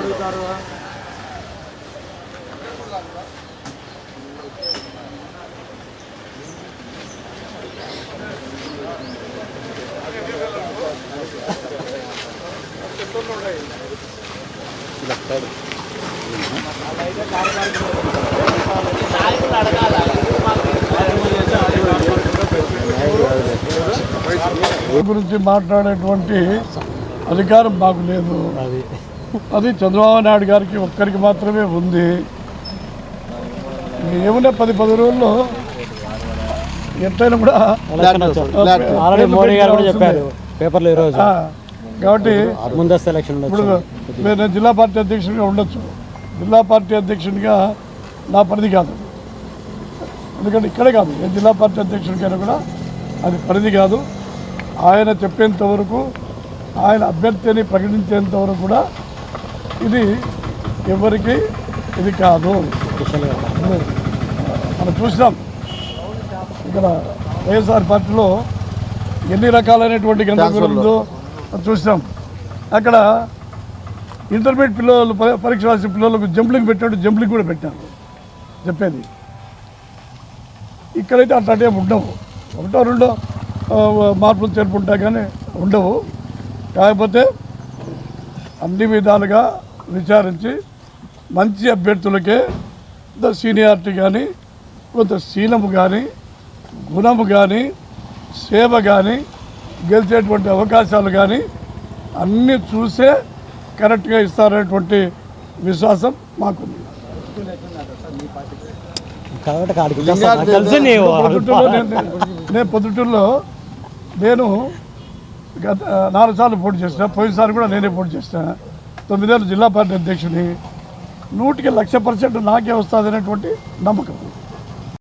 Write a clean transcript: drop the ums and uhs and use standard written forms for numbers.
అడుగుతారు. గురించి మాట్లాడేటువంటి అధికారం మాకు లేదు. అది చంద్రబాబు నాయుడు గారికి ఒక్కరికి మాత్రమే ఉంది. ఏమున్నా 10 రోజుల్లో ఎట్లయినా కూడా మోడీ గారు కూడా చెప్పారు పేపర్లో ఈరోజు. కాబట్టి ముందస్తు ఎలక్షన్ ఇప్పుడు నేను జిల్లా పార్టీ అధ్యక్షుడిగా ఉండొచ్చు. జిల్లా పార్టీ అధ్యక్షుడిగా నా పరిధి కాదు, ఎందుకంటే ఇక్కడే కాదు, నేను జిల్లా పార్టీ అధ్యక్షుడికైనా కూడా అది పరిధి కాదు. ఆయన చెప్పేంత వరకు, ఆయన అభ్యర్థిని ప్రకటించేంత వరకు కూడా ఇది ఎవరికి ఇది కాదు. మనం చూసినాం ఇక్కడ వైఎస్ఆర్ పార్టీలో ఎన్ని రకాలైనటువంటి గందరగోళం ఉందో చూసినాం. అక్కడ ఇంటర్మీడియట్ పిల్లలు పరీక్ష రాసిన పిల్లలకు జంప్లింగ్ పెట్టినట్టు జంప్లింగ్ కూడా పెట్టారు చెప్పేది. ఇక్కడైతే అట్లాంటివి ఉండవు. ఒకటో రెండో మార్పులు చేర్పుంటాయి కానీ ఉండవు. కాకపోతే అన్ని విధాలుగా విచారించి మంచి అభ్యర్థులకే కొంత సీనియారిటీ కానీ, కొంత శీలము కానీ, గుణము కానీ, సేవ కానీ, గెలిచేటువంటి అవకాశాలు కానీ అన్నీ చూసే కరెక్ట్గా ఇస్తారనేటువంటి విశ్వాసం మాకుంది. నేను పొద్దుటూరులో నేను గత 4 సార్లు పోటీ చేసిన. పోయినసారి కూడా నేనే పోటీ చేసిన. 9 ఏళ్ళు జిల్లా పార్టీ అధ్యక్షుడిని. 100% నాకే వస్తుంది అనేటువంటి నమ్మకం.